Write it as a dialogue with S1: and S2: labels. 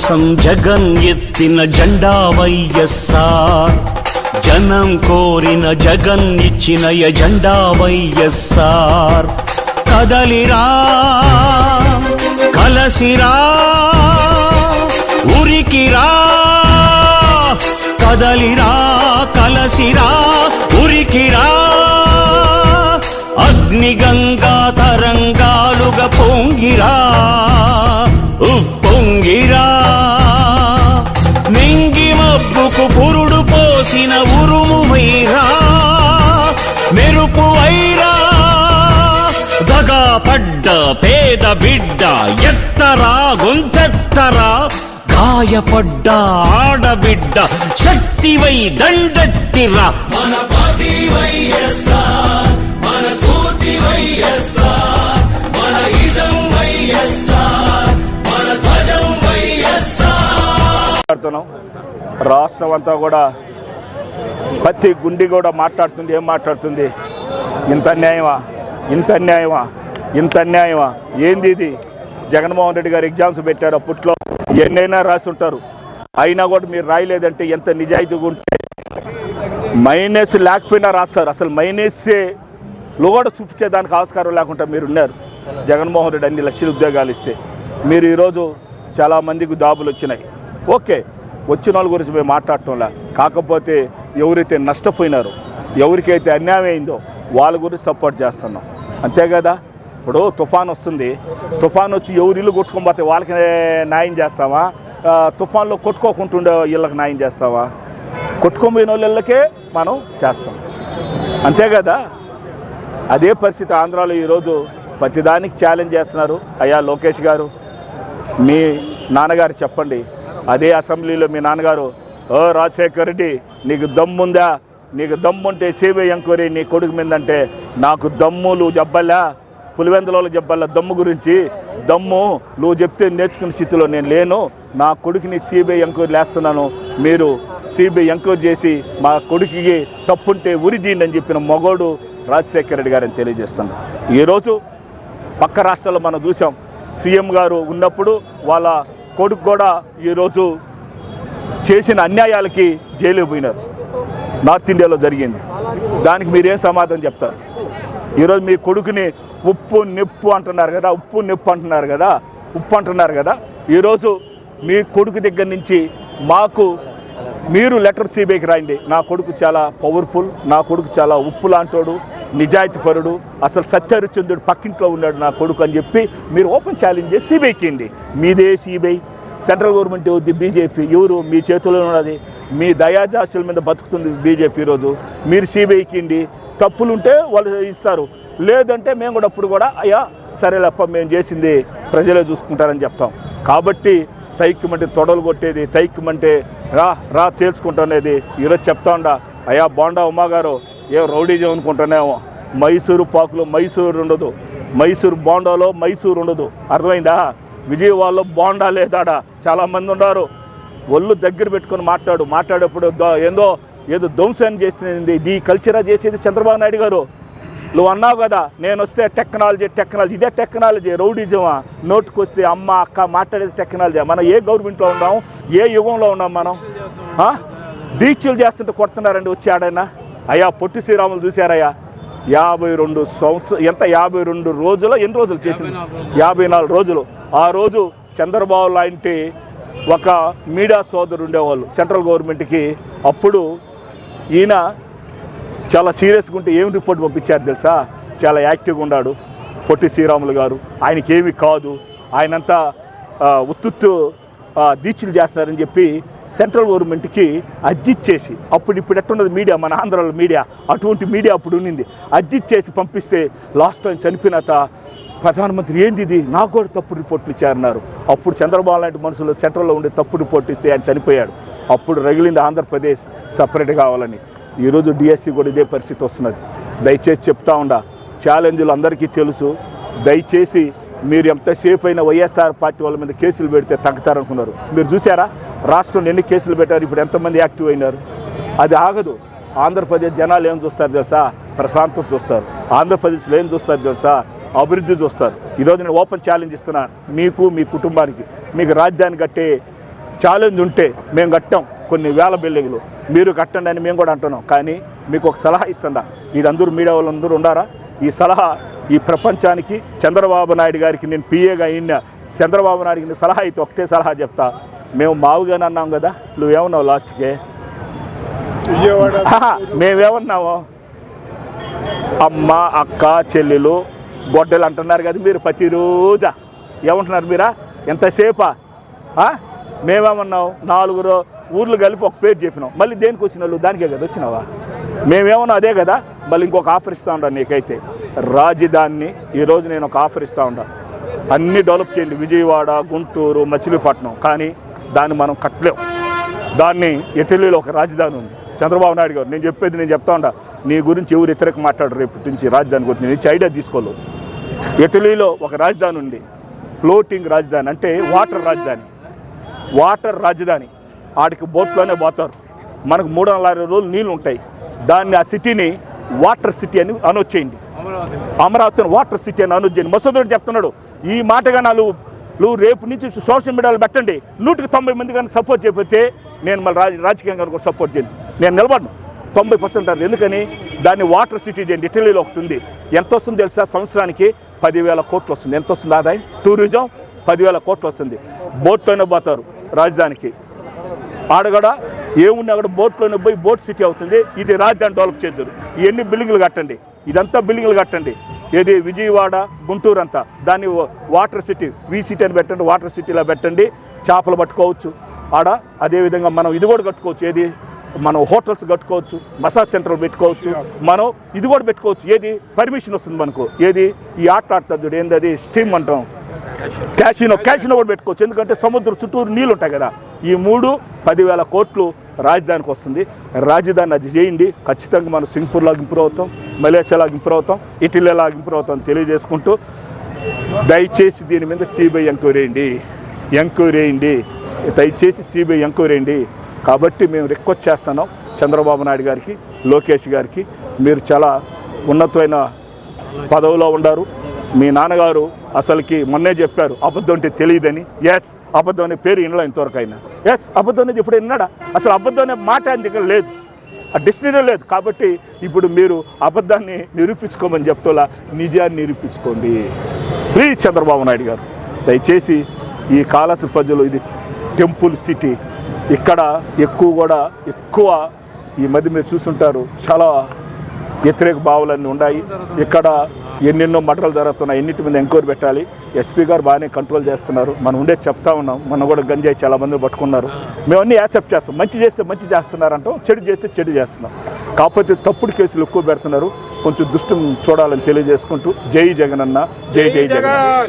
S1: కోసం జగన్ ఎత్తిన జెండా వైఎస్ఆర్, జనం కోరిన జగన్ ఇచ్చిన ఎజెండా వైఎస్ఆర్. కదలిరా కలసిరా ఉరికిరా, కదలిరా కలసిరా ఉరికిరా, అగ్నిగంగా తరంగాలుగా పొంగిరా ఉప్పొంగిరా. మింగి మబ్బుకు పురుడు పోసిన ఉరుము వైరా, మెరుపు వైరా, దగా పడ్డ పేద బిడ్డ ఎత్తరా గొంతెత్తరా, గాయపడ్డ ఆడబిడ్డ శక్తివై దండెత్తిరా.
S2: మన పార్టీ వైఎస్ఆర్, మన స్ఫూర్తి వైఎస్ఆర్, మన ఇజం వైఎస్ఆర్, మన ధ్వజం వైఎస్ఆర్.
S3: రాష్ట్రం అంతా కూడా ప్రతి గుండి కూడా మాట్లాడుతుంది. ఏం మాట్లాడుతుంది? ఇంత అన్యాయమా, ఇంత అన్యాయమా, ఇంత అన్యాయమా, ఏంది ఇది? జగన్మోహన్ రెడ్డి గారు ఎగ్జామ్స్ పెట్టారు, అప్పట్లో ఎన్నైనా రాసి ఉంటారు, అయినా కూడా మీరు రాయలేదంటే ఎంత నిజాయితీగా ఉంటే మైనస్ లేకపోయినా రాస్తారు. అసలు మైనస్లో కూడా చూపించేదానికి ఆస్కారం లేకుండా మీరు ఉన్నారు. జగన్మోహన్ రెడ్డి అన్ని లక్షల ఉద్యోగాలు ఇస్తే మీరు ఈరోజు చాలామందికి జాబులు వచ్చినాయి. ఓకే, వచ్చిన వాళ్ళ గురించి మేము మాట్లాడటంలా, కాకపోతే ఎవరైతే నష్టపోయినారో, ఎవరికైతే అన్యాయం అయిందో వాళ్ళ గురించి సపోర్ట్ చేస్తున్నాం, అంతే కదా. ఇప్పుడు తుఫాన్ వస్తుంది, తుఫాన్ వచ్చి ఎవరు ఇల్లు కొట్టుకొని వాళ్ళకి న్యాయం చేస్తావా? తుఫాన్లో కొట్టుకోకుంటుండే ఇళ్ళకి న్యాయం చేస్తావా? కొట్టుకోపోయిన వాళ్ళకే మనం చేస్తాం, అంతే కదా. అదే పరిస్థితి ఆంధ్రాలో ఈరోజు ప్రతిదానికి ఛాలెంజ్ చేస్తున్నారు. అయ్యా లోకేష్ గారు, మీ నాన్నగారు చెప్పండి, అదే అసెంబ్లీలో మీ నాన్నగారు, ఓ రాజశేఖర్ రెడ్డి నీకు దమ్ముందా, నీకు దమ్ముంటే సిబిఐ ఎంక్వైరీ నీ కొడుకు మీదంటే, నాకు దమ్ములు జబ్బల్లా, పులివెందులలో జబ్బల్లా దమ్ము గురించి, దమ్ము నువ్వు చెప్తే నేర్చుకునే స్థితిలో నేను లేను, నా కొడుకుని సిబిఐ ఎంక్వైరీ వేస్తున్నాను, మీరు సిబిఐ ఎంక్వైరీ చేసి మా కొడుకుకి తప్పుంటే ఉరిదీయండి అని చెప్పిన మగోడు రాజశేఖర రెడ్డి గారని తెలియజేస్తున్నారు. ఈరోజు పక్క రాష్ట్రాల్లో మనం చూసాం, సీఎం గారు ఉన్నప్పుడు వాళ్ళ కొడుకు కూడా ఈరోజు చేసిన అన్యాయాలకి జైలుకి పోయినారు. నార్త్ ఇండియాలో జరిగింది. దానికి మీరేం సమాధానం చెప్తారు? ఈరోజు మీ కొడుకుని ఉప్పు నిప్పు అంటున్నారు కదా, ఉప్పు నిప్పు అంటున్నారు కదా, ఉప్పు అంటున్నారు కదా. ఈరోజు మీ కొడుకు దగ్గర నుంచి మాకు మీరు లెటర్ సిబిఐకి రాయండి, నా కొడుకు చాలా పవర్ఫుల్, నా కొడుకు చాలా ఉప్పు లాంటోడు, నిజాయితీ పరుడు, అసలు సత్యహరిచంద్రుడు పక్కింట్లో ఉన్నాడు నా కొడుకు అని చెప్పి మీరు ఓపెన్ ఛాలెంజ్ చేసి సిబిఐకి ఇండి. మీదే సిబిఐ, సెంట్రల్ గవర్నమెంట్ ఉంది, బీజేపీ ఎవరు మీ చేతిలో ఉన్నది, మీ దయాజాస్తుల మీద బతుకుతుంది బీజేపీ. ఈరోజు మీరు సిబిఐకి ఇండి, తప్పులుంటే వాళ్ళు ఇస్తారు, లేదంటే మేము కూడా అప్పుడు కూడా అయ్యా సరేలేప్ప మేము చేసింది ప్రజలే చూసుకుంటారని చెప్తాం. కాబట్టి తైక్యమంటే తొడలు కొట్టేది, తైక్యమంటే రా రా తేల్చుకుంటున్నది ఈరోజు చెప్తా ఉండా. అయ్యా బోండా ఉమ్మగారు ఏ రౌడీజం అనుకుంటున్నామో, మైసూరు పాకులో మైసూరు ఉండదు, మైసూరు బోండాలో మైసూరు ఉండదు, అర్థమైందా? విజయవాడలో బోండా లేదాడా, చాలామంది ఉన్నారు. ఒళ్ళు దగ్గర పెట్టుకొని మాట్లాడేప్పుడు ఏదో ధ్వంసం చేసింది, ఇది కల్చరా చేసేది చంద్రబాబు నాయుడు గారు. నువ్వు అన్నావు కదా నేను వస్తే టెక్నాలజీ, ఇదే టెక్నాలజీ, రౌడిజమా? నోటుకు వస్తే అమ్మ అక్క మాట్లాడేది టెక్నాలజీ. మనం ఏ గవర్నమెంట్లో ఉన్నాం, ఏ యుగంలో ఉన్నాం మనం? దీక్షలు చేస్తుంటే కొడుతున్నారండి వచ్చి ఆడైనా. అయ్యా పొట్టి శ్రీరాములు చూశారయ్యా, 52 సంవత్సరాలు, ఎంత 52 రోజులు, ఎన్ని రోజులు చేసింది? 54 రోజులు. ఆ రోజు చంద్రబాబు లాంటి ఒక మీడియా సోదరు ఉండేవాళ్ళు సెంట్రల్ గవర్నమెంట్కి. అప్పుడు ఈయన చాలా సీరియస్గా ఉంటే ఏం రిపోర్ట్ పంపించారు తెలుసా? చాలా యాక్టివ్గా ఉన్నాడు పొట్టి శ్రీరాములు గారు, ఆయనకేమి కాదు, ఆయనంతా ఉత్తుత్తు దీక్షలు చేస్తారని చెప్పి సెంట్రల్ గవర్నమెంట్కి అర్జిచ్చేసి, ఇప్పుడు ఎట్టున్నది మీడియా, మన ఆంధ్రాలో మీడియా, అటువంటి మీడియా అప్పుడు ఉన్నింది, అర్జిచ్చేసి పంపిస్తే లాస్ట్ టైం చనిపోయినాక ప్రధానమంత్రి ఏంది ఇది, నాకు కూడా తప్పుడు రిపోర్ట్లు ఇచ్చారన్నారు. అప్పుడు చంద్రబాబు లాంటి మనుషులు సెంట్రల్లో ఉండే తప్పుడు రిపోర్ట్ ఇస్తే ఆయన చనిపోయాడు. అప్పుడు రగిలింది ఆంధ్రప్రదేశ్ సపరేట్ కావాలని. ఈరోజు డిఎస్సి కూడా ఇదే పరిస్థితి వస్తున్నది. దయచేసి చెప్తా ఉండా, ఛాలెంజ్లు అందరికీ తెలుసు. దయచేసి మీరు ఎంతసేపు అయినా వైఎస్ఆర్ పార్టీ వాళ్ళ మీద కేసులు పెడితే తగ్గుతారనుకున్నారు. మీరు చూసారా రాష్ట్రంలో ఎన్ని కేసులు పెట్టారు, ఇప్పుడు ఎంతమంది యాక్టివ్ అయినారు? అది ఆగదు. ఆంధ్రప్రదేశ్ జనాలు ఏం చూస్తారు తెలుసా? ప్రశాంతత చూస్తారు. ఆంధ్రప్రదేశ్లో ఏం చూస్తారు తెలుసా? అభివృద్ధి చూస్తారు. ఈరోజు నేను ఓపెన్ ఛాలెంజ్ ఇస్తున్నా మీకు, మీ కుటుంబానికి. మీకు రాజధాని కట్టే ఛాలెంజ్ ఉంటే మేము కట్టాం కొన్ని వేల బిల్డింగ్లు, మీరు కట్టండి అని మేము కూడా అంటున్నాం. కానీ మీకు ఒక సలహా ఇస్తుందా, ఇది అందరూ మీడియా వాళ్ళందరూ ఉండారా? ఈ సలహా ఈ ప్రపంచానికి చంద్రబాబు నాయుడు గారికి నేను పిఏగా అయిన చంద్రబాబు నాయుడికి సలహా అయితే ఒకటే సలహా చెప్తా. మేము మావుగానే అన్నాం కదా, నువ్వేమన్నావు లాస్ట్కి? మేమేమన్నాము? అమ్మ అక్క చెల్లెలు గొడ్డలు అంటున్నారు కదా మీరు ప్రతిరోజా. ఏమంటున్నారు మీరా? ఎంతసేపా? మేమేమన్నావు? 4 ఊర్లు కలిపి ఒక పేరు చెప్పినాం. మళ్ళీ దేనికి వచ్చిన వాళ్ళు? దానికే కదా వచ్చినావా? మేమేమన్నా అదే కదా. మళ్ళీ ఇంకొక ఆఫర్ ఇస్తూ ఉంటాను నీకైతే. రాజధానిని ఈరోజు నేను ఒక ఆఫర్ ఇస్తూ ఉంటాను, అన్నీ డెవలప్ చేయండి, విజయవాడ, గుంటూరు, మచిలీపట్నం. కానీ దాన్ని మనం కట్టలేం. దాన్ని ఇటలీలో ఒక రాజధాని ఉంది. చంద్రబాబు నాయుడు గారు, నేను చెప్పేది నేను చెప్తా ఉంటా, నీ గురించి ఎవరు ఇతరకు మాట్లాడరు రేపటి నుంచి రాజధాని గురించి. నేను ఐడియా తీసుకోలేదు. ఇటలీలో ఒక రాజధాని ఉంది, ఫ్లోటింగ్ రాజధాని, అంటే వాటర్ రాజధాని. ఆడికి బోట్లోనే పోతారు. మనకు 360 రోజులు నీళ్ళు ఉంటాయి. దాన్ని, ఆ సిటీని వాటర్ సిటీ అని అనౌన్స్ చేయండి. అమరావతిని వాటర్ సిటీ అని అనౌన్స్ చేయండి. మసూద్ చెప్తున్నాడు ఈ మాటగా నువ్వు రేపు నుంచి సోషల్ మీడియాలో పెట్టండి. 190 మంది కానీ సపోర్ట్ చేయకపోతే నేను మళ్ళీ రాజకీయంగా కూడా సపోర్ట్ చేయను. నేను నిలబడను 90%. ఎందుకని? దాన్ని వాటర్ సిటీ చేయండి. ఇటలీలో ఒకటి ఉంది. ఎంత వస్తుంది తెలుసా? సంవత్సరానికి 10,000 కోట్లు వస్తుంది. ఎంత వస్తుంది ఆదాయం? టూరిజం 10,000 కోట్లు వస్తుంది. బోట్లోనే పోతారు రాజధానికి. ఆడగడ ఏమున్నా కూడా బోట్లోనే పోయి బోట్ సిటీ అవుతుంది. ఇది రాజధాని డెవలప్ చేద్దరు. ఇవన్నీ బిల్డింగ్లు కట్టండి, ఇదంతా బిల్డింగ్లు కట్టండి. ఏది విజయవాడ, గుంటూరు అంతా దాన్ని వాటర్ సిటీ, సిటీ అని పెట్టండి, వాటర్ సిటీలో పెట్టండి. చేపలు పట్టుకోవచ్చు ఆడ. అదేవిధంగా మనం ఇది కూడా కట్టుకోవచ్చు. ఏది? మనం హోటల్స్ కట్టుకోవచ్చు, మసాజ్ సెంటర్లు పెట్టుకోవచ్చు, మనం ఇది కూడా పెట్టుకోవచ్చు. ఏది? పర్మిషన్ వస్తుంది మనకు. ఏది? ఈ ఆట ఆడుతుంది చూడు, ఏంది అది? స్టీమ్ అంటాం, క్యాసినో కూడా పెట్టుకోవచ్చు. ఎందుకంటే సముద్రం చుట్టూరు నీళ్ళు ఉంటాయి కదా. ఈ 10,000 కోట్లు రాజధానికి వస్తుంది. రాజధాని అది చేయండి. ఖచ్చితంగా మనం సింగపూర్లాగా ఇంప్రూవ్ అవుతాం, మలేషియాలాగా ఇంప్రూవ్ అవుతాం, ఇటలీలాగా ఇంప్రూవ్ అవుతాం తెలియజేసుకుంటూ, దయచేసి దీని మీద సిబిఐ ఎంక్వైరీ వేయండి. దయచేసి సిబిఐ ఎంక్వైరీ వేయండి. కాబట్టి మేము రిక్వెస్ట్ చేస్తున్నాం చంద్రబాబు నాయుడు గారికి, లోకేష్ గారికి, మీరు చాలా ఉన్నతమైన పదవిలో ఉన్నారు. మీ నాన్నగారు అసలుకి మొన్నే చెప్పారు అబద్ధం అంటే తెలియదని. ఎస్, అబద్ధం అనే పేరు వినలో ఇంతవరకు అయినా. ఎస్, అబద్ధం అనేది ఇప్పుడు విన్నాడా? అసలు అబద్ధం అనే మాట ఆయన దగ్గర లేదు, ఆ డిక్షనరీ లేదు. కాబట్టి ఇప్పుడు మీరు అబద్ధాన్ని నిరూపించుకోమని చెప్తోలా, నిజాన్ని నిరూపించుకోండి ప్లీజ్. చంద్రబాబు నాయుడు గారు దయచేసి, ఈ కాళహస్తి ప్రజలు, ఇది టెంపుల్ సిటీ. ఇక్కడ ఎక్కువ ఈ మధ్య మీరు చూస్తుంటారు, చాలా వ్యతిరేక భావాలన్నీ ఉన్నాయి. ఇక్కడ ఎన్నెన్నో మర్డర్లు జరుగుతున్నాయి. ఎన్నిటి మీద ఎంక్వైరీ పెట్టాలి. ఎస్పీ గారు బాగానే కంట్రోల్ చేస్తున్నారు. మనం ఉండే చెప్తా ఉన్నాం. మనం కూడా గంజాయి చాలా మంది పట్టుకున్నారు. మేము అన్నీ యాక్సెప్ట్ చేస్తాం. మంచి చేస్తే మంచి చేస్తున్నారంటాం, చెడు చేస్తే చెడు చేస్తున్నాం. కాకపోతే తప్పుడు కేసులు ఎక్కువ పెడుతున్నారు. కొంచెం దృష్టి చూడాలని తెలియజేసుకుంటూ, జై జగనన్న, జై జగన్.